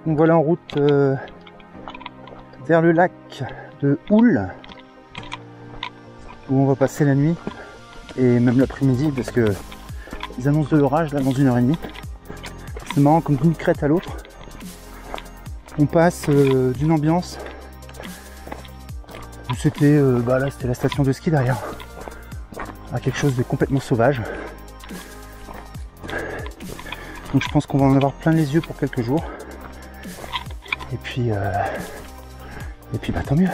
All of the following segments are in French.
nous voilà en route vers le lac de Houle, où on va passer la nuit et même l'après-midi parce que ils annoncent de l'orage là dans 1h30. C'est marrant, comme d'une crête à l'autre, on passe d'une ambiance où c'était là c'était la station de ski derrière, à quelque chose de complètement sauvage. Donc je pense qu'on va en avoir plein les yeux pour quelques jours. Et puis bah tant mieux.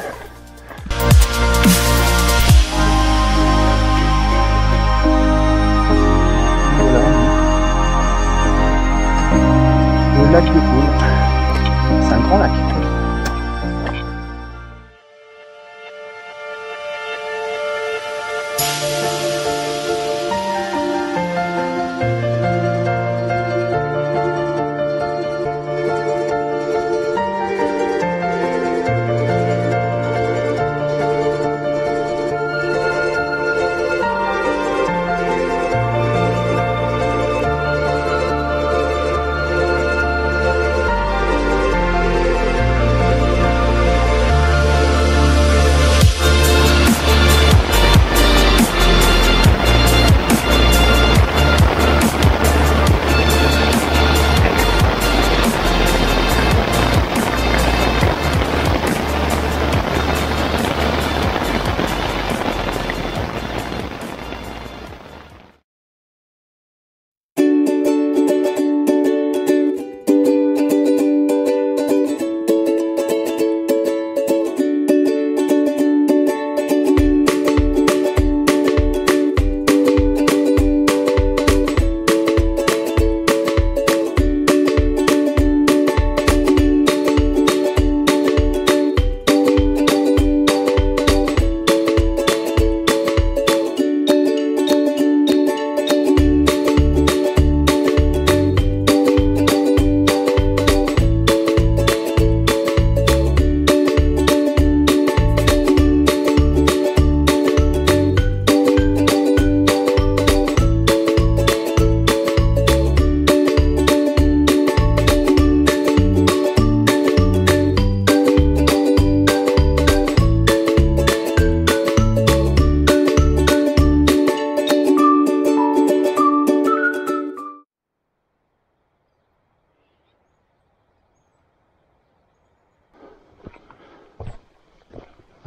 Voilà. Le lac de Houle. C'est un grand lac.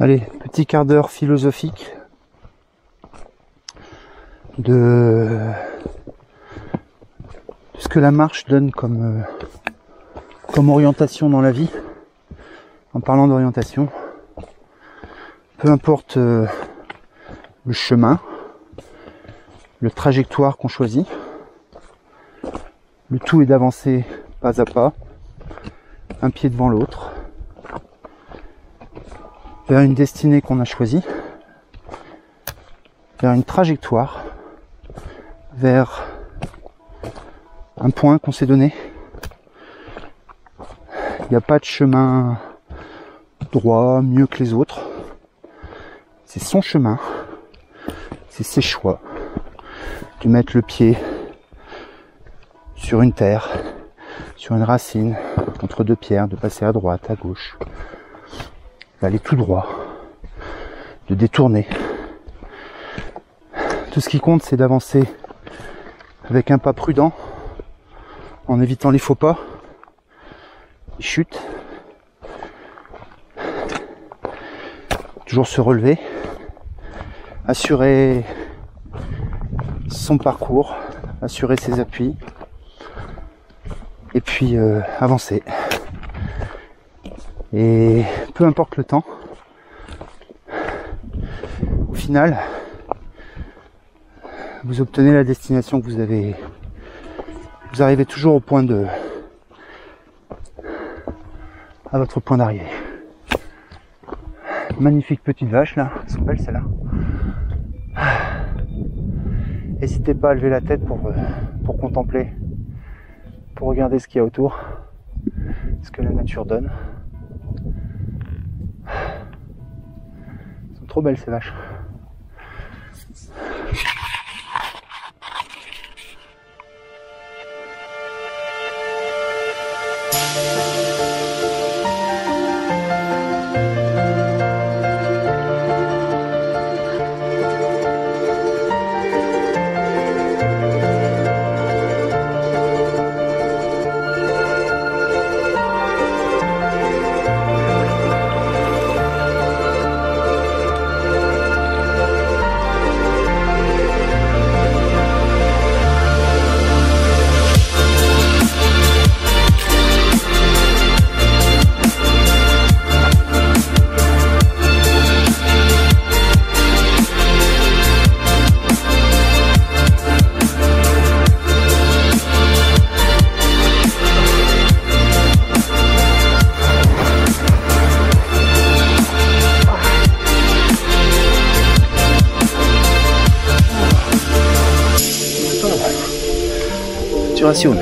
Allez, petit quart d'heure philosophique de ce que la marche donne comme orientation dans la vie. En parlant d'orientation, peu importe le chemin, le trajectoire qu'on choisit, le tout est d'avancer pas à pas, un pied devant l'autre, vers une destinée qu'on a choisie, vers une trajectoire, vers un point qu'on s'est donné. Il n'y a pas de chemin droit mieux que les autres. C'est son chemin, c'est ses choix. De mettre le pied sur une terre, sur une racine, entre deux pierres, de passer à droite, à gauche, d'aller tout droit, de détourner. Tout ce qui compte, c'est d'avancer avec un pas prudent, en évitant les faux pas, les chutes, toujours se relever, assurer son parcours, assurer ses appuis, et puis avancer. Et peu importe le temps, au final, vous obtenez la destination que vous avez. Vous arrivez toujours au point à votre point d'arrivée. Magnifique petite vache là, elles sont belles celles-là. N'hésitez pas à lever la tête pour contempler, pour regarder ce qu'il y a autour, ce que la nature donne. Elles sont trop belles ces vaches. saturation.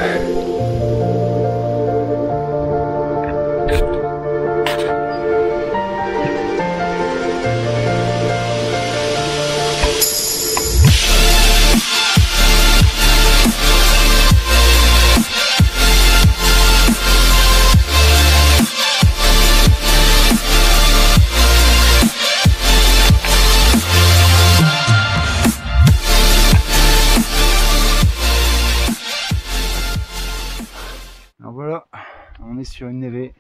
Voilà, on est sur une névée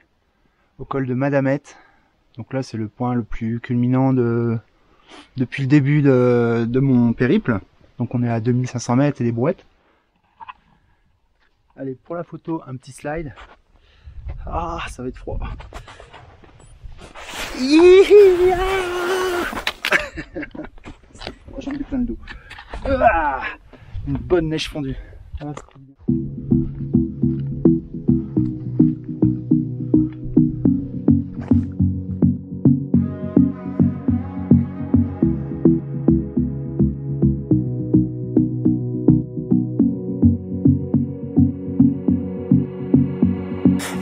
au col de Madamette. Donc là c'est le point le plus culminant depuis le début de mon périple. Donc on est à 2500 mètres et des brouettes. Allez, pour la photo, un petit slide. Ah, ça va être froid. J'en ai plein le dos. Une bonne neige fondue. Ah, c'est bien.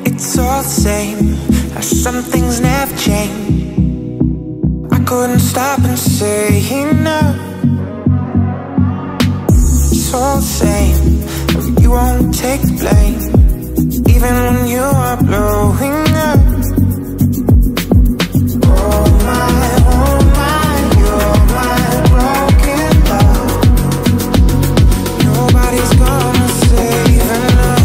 It's all the same, some things never change. I couldn't stop and say no. It's all the same, you won't take the blame, even when you are blowing up. Oh my, you're my broken love. Nobody's gonna save enough.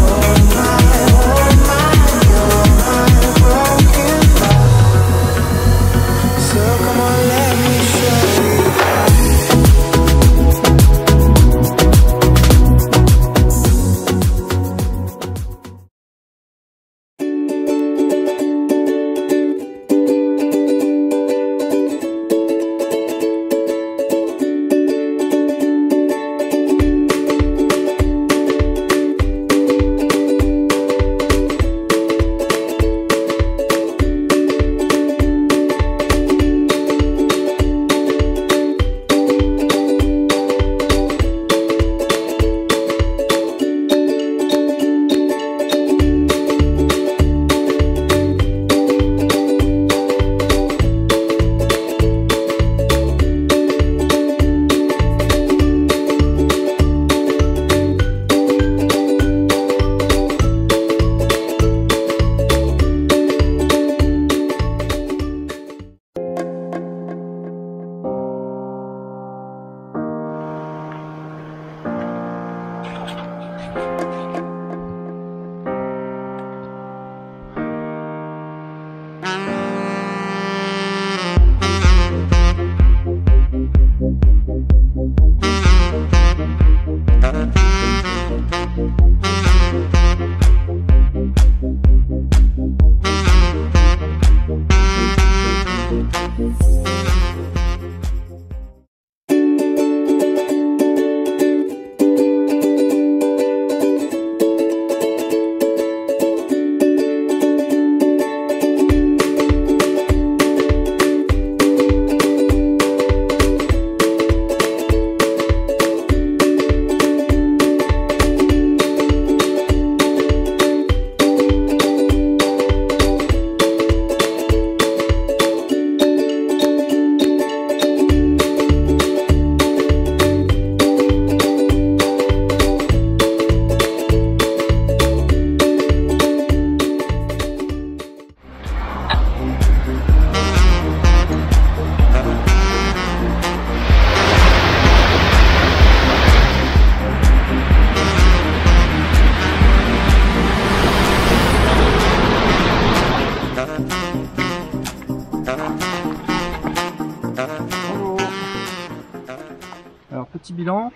Alors petit bilan,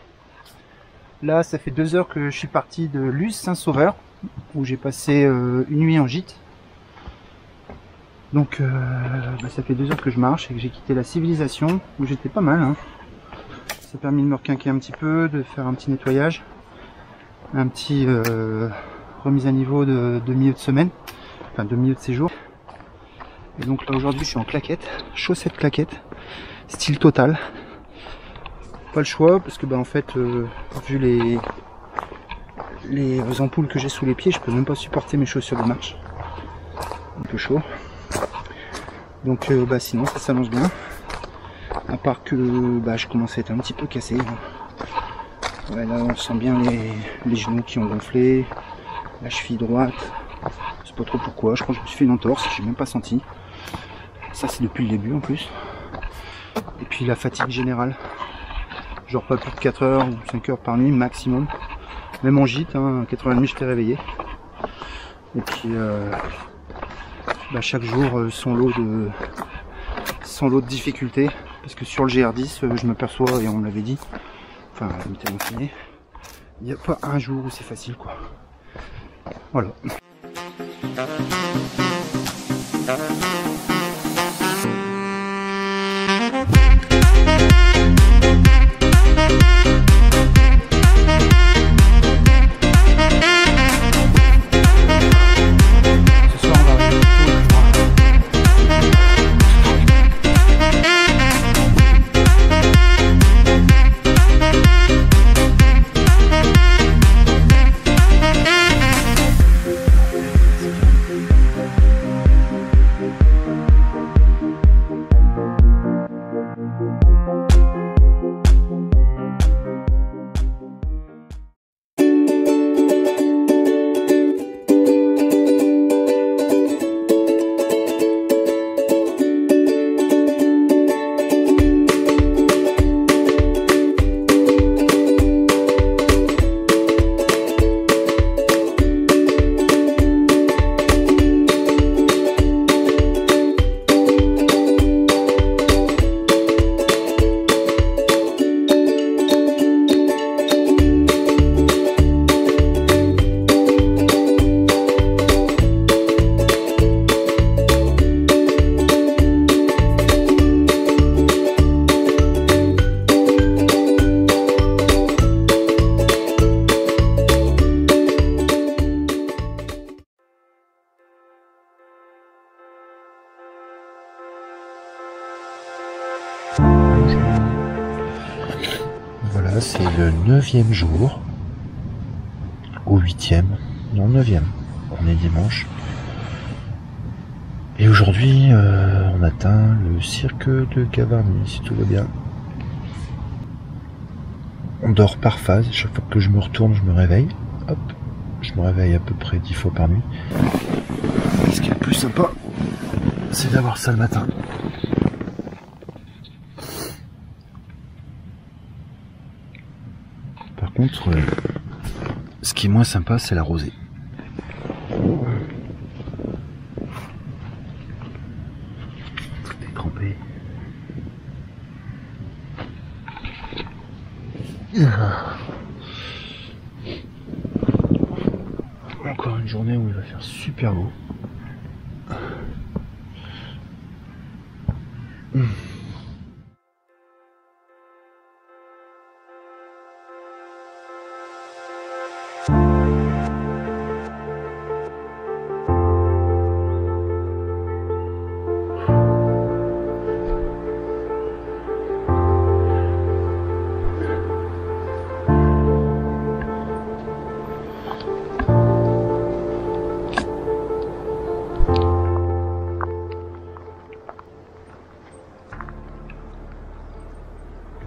là ça fait 2 heures que je suis parti de Luz Saint-Sauveur où j'ai passé une nuit en gîte. Donc ça fait 2 heures que je marche et que j'ai quitté la civilisation où j'étais pas mal, hein. Ça a permis de me requinquer un petit peu, de faire un petit nettoyage, un petit remise à niveau de milieu de semaine, enfin de milieu de séjour. Et donc là aujourd'hui je suis en claquettes, chaussettes claquettes, style total. Pas le choix parce que en fait vu les ampoules que j'ai sous les pieds, je peux même pas supporter mes chaussures de marche. Un peu chaud. Donc bah sinon ça s'annonce bien. À part que bah, je commence à être un petit peu cassé. Ouais, là on sent bien les genoux qui ont gonflé, la cheville droite. C'est pas trop pourquoi, je crois que je me suis fait une entorse, j'ai même pas senti. Ça c'est depuis le début en plus. Et puis la fatigue générale. Genre pas plus de 4 heures ou 5 heures par nuit maximum. Même en gîte, hein, à 4h30 j'étais réveillé. Et puis bah, chaque jour son lot de difficultés. Parce que sur le GR10, je m'aperçois, et on me l'avait dit, enfin, il n'y a pas un jour où c'est facile, quoi. Voilà. Voilà, c'est le 9e jour, ou 8e, non 9e, on est dimanche. Et aujourd'hui, on atteint le cirque de Gavarnie, si tout va bien. On dort par phase, chaque fois que je me retourne, je me réveille. Hop, je me réveille à peu près 10 fois par nuit. Ce qui est le plus sympa, c'est d'avoir ça le matin. Par contre, ce qui est moins sympa, c'est la rosée. Tout est trempé. Encore une journée où il va faire super beau.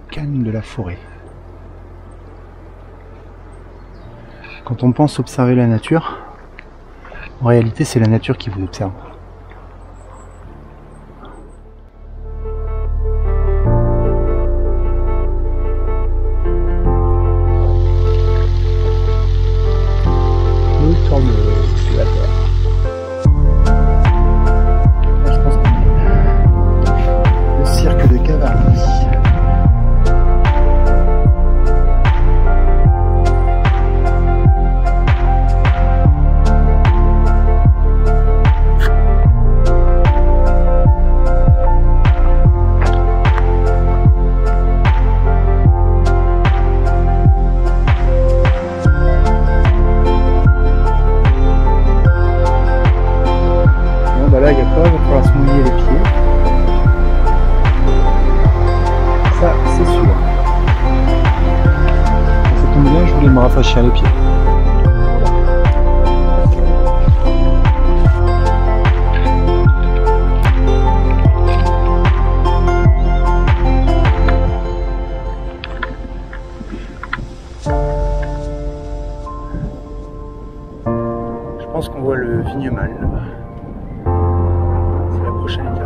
Calme de la forêt. Quand on pense observer la nature, en réalité c'est la nature qui vous observe. Autour de la terre. Là, je pense que le cirque de Gavarnie. Là, il n'y a pas, il va falloir se mouiller les pieds. Ça, c'est sûr. Ça tombe bien, je voulais me rafraîchir les pieds. Vignemal. C'est la prochaine étape.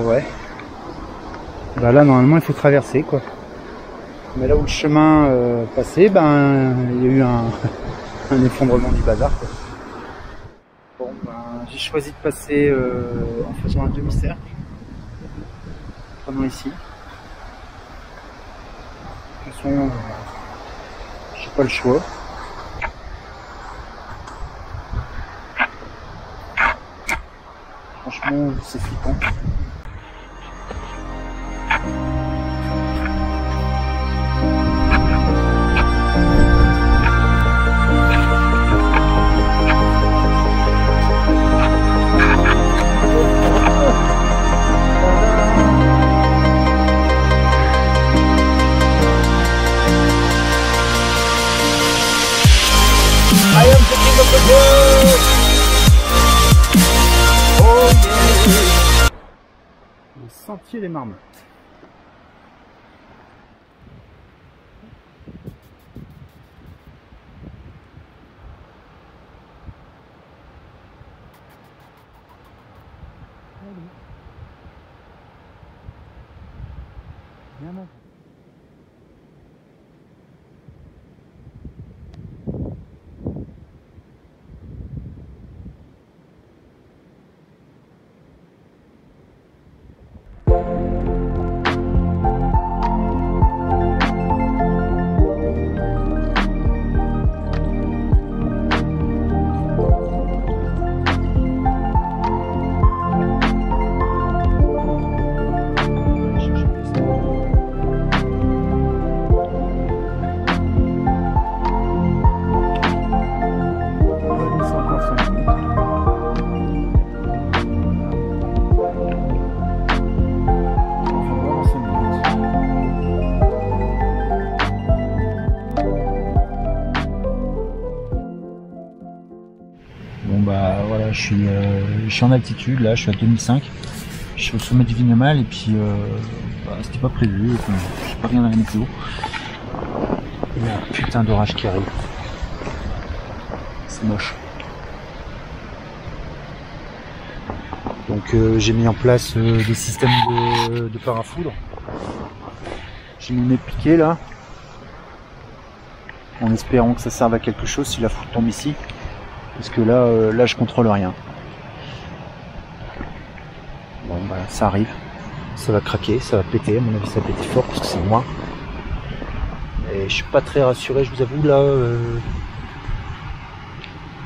Ouais. Bah là normalement il faut traverser quoi. Mais là où le chemin passait, ben il y a eu un effondrement du bazar quoi. Bon ben j'ai choisi de passer en faisant un demi-cercle. Prenons ici. De toute façon, j'ai pas le choix. Franchement c'est flippant. I am the king of the world. Oh yeah. Le sentier des marmottes. Viens là. Bon bah voilà, je suis en altitude, là je suis à 2005, je suis au sommet du Vignemal et puis bah, c'était pas prévu, je sais pas rien à la météo. Il y a un putain d'orage qui arrive, c'est moche. Donc j'ai mis en place des systèmes de parafoudre. J'ai mis mes piquets là, en espérant que ça serve à quelque chose si la foudre tombe ici. parce que là, là je contrôle rien. Bon bah ça arrive, ça va craquer, ça va péter, à mon avis ça va péter fort parce que c'est noir. Et je suis pas très rassuré, je vous avoue là.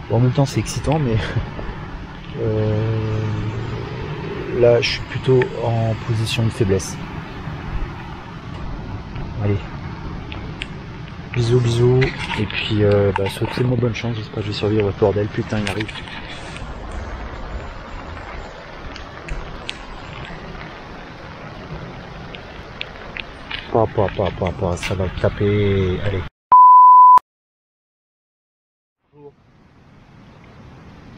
Bon, en même temps c'est excitant, mais là je suis plutôt en position de faiblesse. Allez. Bisous, bisous. Et puis, souhaitez-moi bonne chance. J'espère que je vais survivre au bordel. Putain, il arrive. Ça va taper. Allez. Bonjour.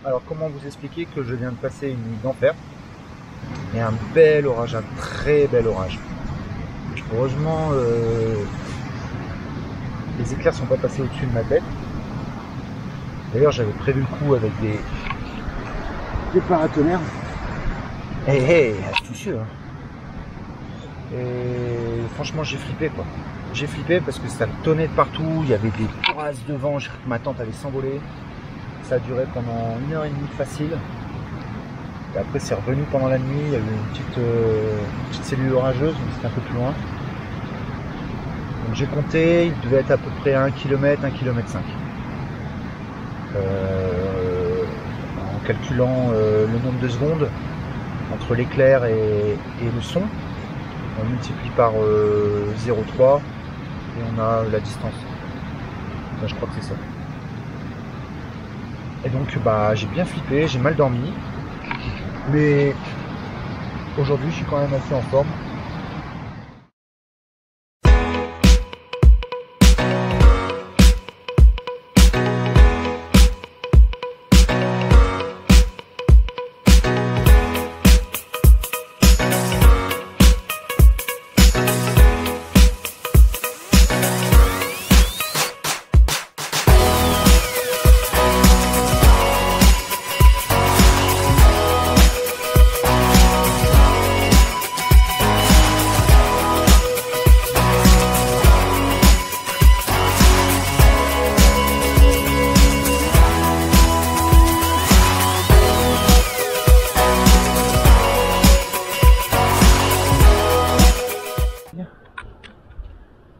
Alors, comment vous expliquer que je viens de passer une nuit d'enfer et un bel orage, un très bel orage. Heureusement, les éclairs sont pas passés au-dessus de ma tête. D'ailleurs, j'avais prévu le coup avec des paratonnerres. Hey, astucieux. Hein. Et franchement, j'ai flippé quoi. J'ai flippé parce que ça tonnait de partout. Il y avait des bourrasques de vent. J'ai cru que ma tente allait s'envoler. Ça a duré pendant 1h30 facile. Et après, c'est revenu pendant la nuit. Il y a eu une petite cellule orageuse, mais c'était un peu plus loin. Donc j'ai compté, il devait être à peu près à 1 km, 1 km 5. En calculant le nombre de secondes entre l'éclair et le son, on multiplie par 0,3 et on a la distance. Enfin, je crois que c'est ça. Et donc j'ai bien flippé, j'ai mal dormi, mais aujourd'hui je suis quand même assez en forme.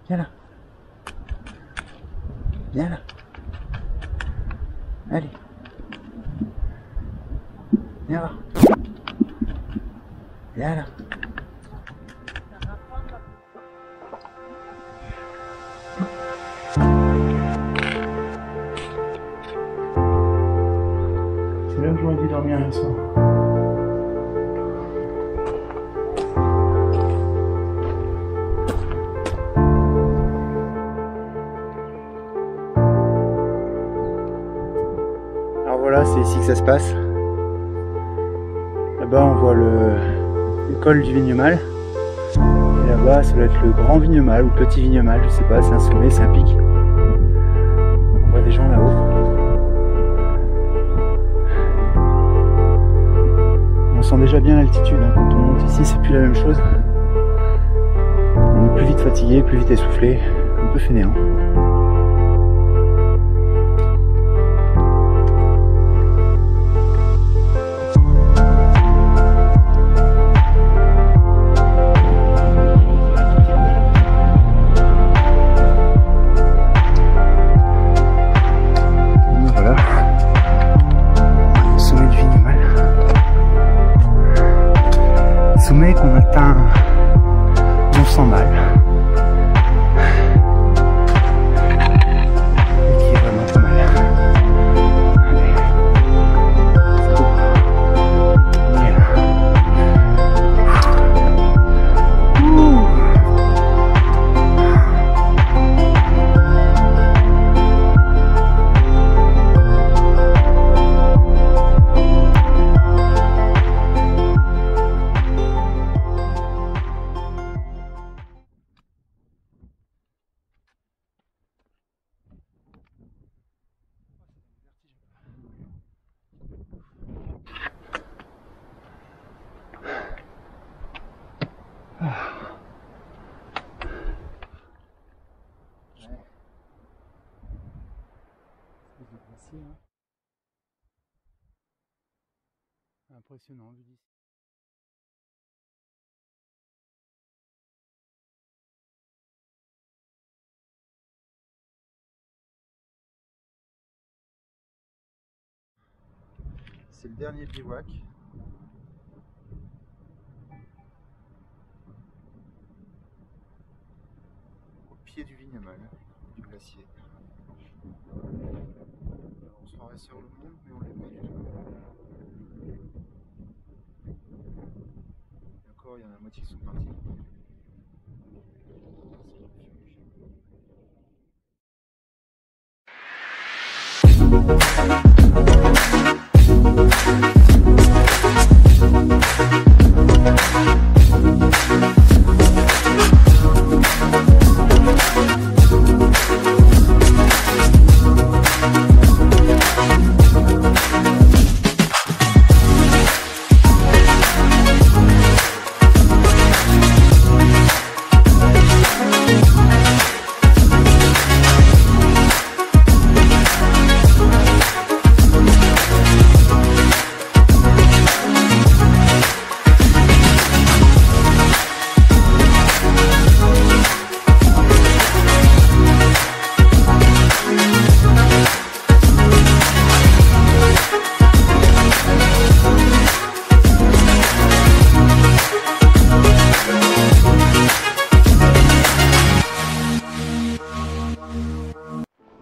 Viens là. Viens là. Allez. Viens là. Viens là. C'est là que j'aurais dû dormir hier soir. Voilà, c'est ici que ça se passe. Là-bas, on voit le col du Vignemale. Et là-bas, ça doit être le grand Vignemale ou le petit Vignemale, je sais pas, c'est un sommet, c'est un pic. On voit des gens là-haut. On sent déjà bien l'altitude, hein. Quand on monte ici, c'est plus la même chose. On est plus vite fatigué, plus vite essoufflé, un peu fainéant. Qu'on atteint, on sent mal. Et qui est vraiment pas mal. Allez. C'est beau. Bien. Merci, hein. impressionnant vu d'ici. C'est le dernier bivouac. Au pied du Vignemale, du glacier. Alors, on se croirait sur le monde, mais on l'est pas du tout. Et encore, il y en a la moitié qui sont partis.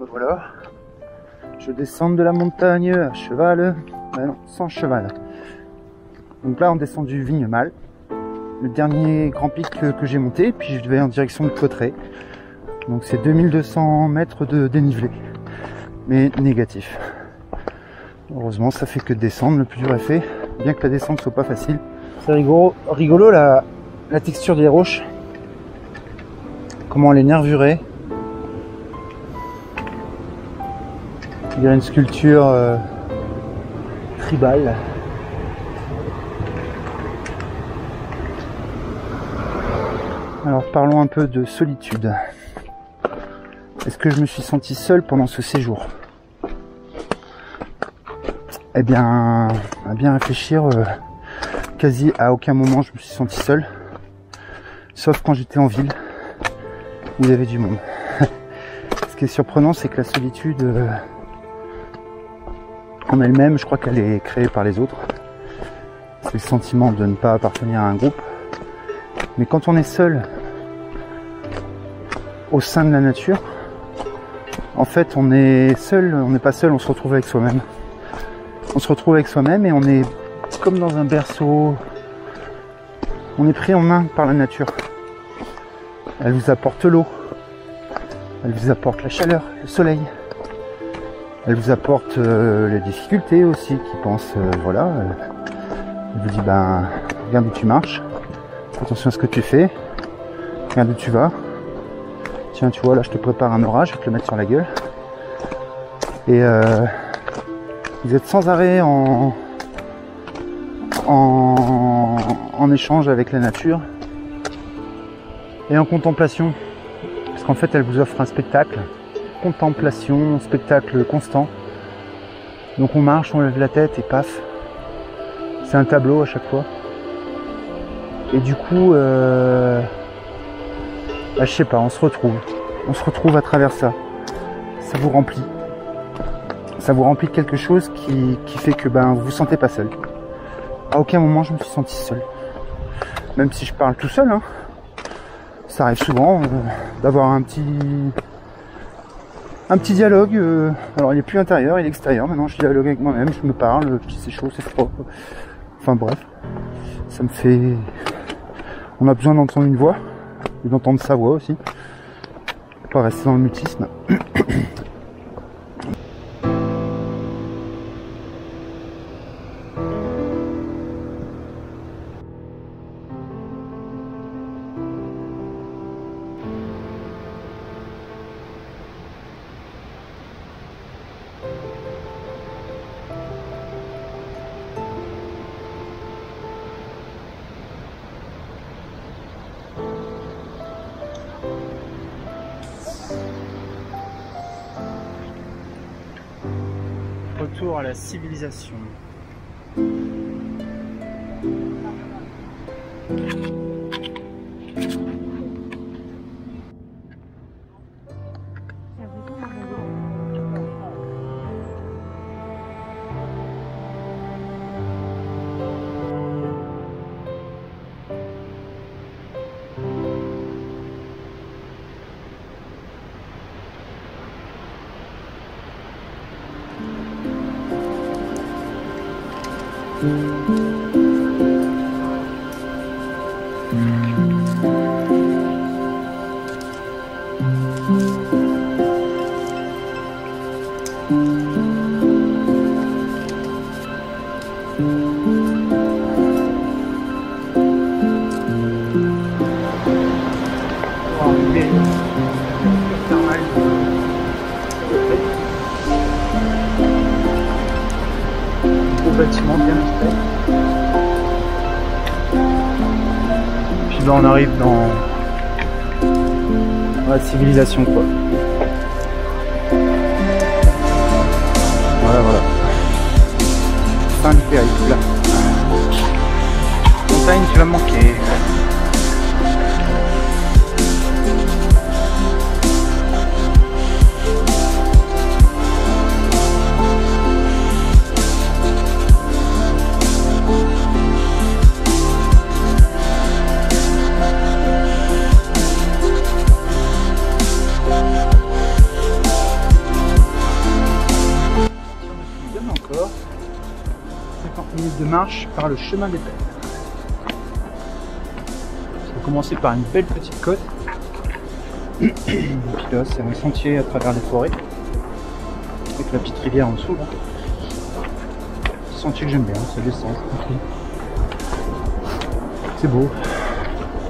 Voilà, je descends de la montagne à cheval, ben non, sans cheval. Donc là on descend du Vignemale, le dernier grand pic que j'ai monté, puis je vais en direction de Cauterets. Donc c'est 2200 mètres de dénivelé, mais négatif. Heureusement ça fait que descendre, le plus dur est fait, bien que la descente soit pas facile. C'est rigolo la texture des roches, comment elle est nervurée. Il y a une sculpture tribale. Alors parlons un peu de solitude. Est-ce que je me suis senti seul pendant ce séjour? Eh bien, à bien réfléchir, quasi à aucun moment je me suis senti seul. Sauf quand j'étais en ville, où il y avait du monde. Ce qui est surprenant, c'est que la solitude... en elle-même, je crois qu'elle est créée par les autres. C'est le sentiment de ne pas appartenir à un groupe. Mais quand on est seul au sein de la nature, en fait on est seul, on n'est pas seul, on se retrouve avec soi-même. On se retrouve avec soi-même et on est comme dans un berceau. On est pris en main par la nature. Elle vous apporte l'eau. Elle vous apporte la chaleur, le soleil. Elle vous apporte les difficultés aussi, qui pensent, voilà, elle vous dit, ben, regarde où tu marches, fais attention à ce que tu fais, regarde où tu vas, tiens, tu vois, là, je te prépare un orage, je vais te le mettre sur la gueule. Et vous êtes sans arrêt en échange avec la nature et en contemplation, parce qu'en fait, elle vous offre un spectacle. Contemplation, spectacle constant. Donc on marche, on lève la tête et paf, c'est un tableau à chaque fois. Et du coup, bah, je sais pas, on se retrouve à travers ça. Ça vous remplit. Ça vous remplit de quelque chose qui fait que ben vous vous sentez pas seul. À aucun moment je me suis senti seul. Même si je parle tout seul, hein. Ça arrive souvent d'avoir un petit dialogue, alors il est plus intérieur, il est extérieur, maintenant je dialogue avec moi-même, je me parle, je dis c'est chaud, c'est froid, enfin bref, ça me fait... On a besoin d'entendre une voix, et d'entendre sa voix aussi, pour pas rester dans le mutisme. Retour à la civilisation. Bâtiment bien fait. Puis là on arrive dans la civilisation quoi. Voilà. Fin du périple là. Montagne tu vas manquer. Encore 50 minutes de marche par le chemin des Pelles. Ça va commencer par une belle petite côte. Et puis là c'est un sentier à travers les forêts avec la petite rivière en dessous là. Sentier que j'aime bien, ça descend, c'est tranquille. C'est beau,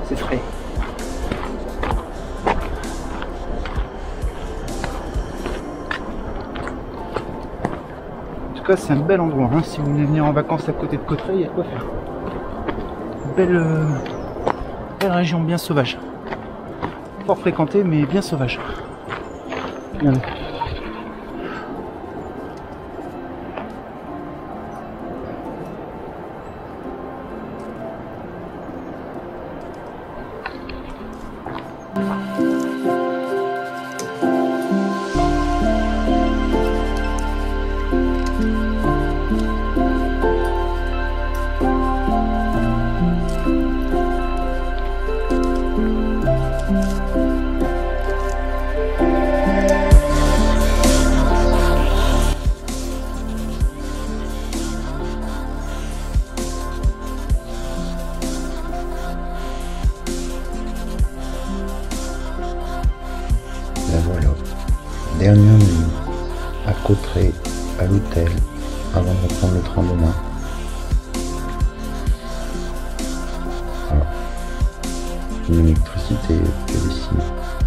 c'est frais. C'est un bel endroit, hein. Si vous voulez venir en vacances à côté de Cauterets, il y a quoi faire. Belle région bien sauvage. Fort fréquentée mais bien sauvage. Regardez. Voilà, dernière nuit à Cauterets, à l'hôtel, avant de reprendre le train demain. Voilà. Une électricité que des signes.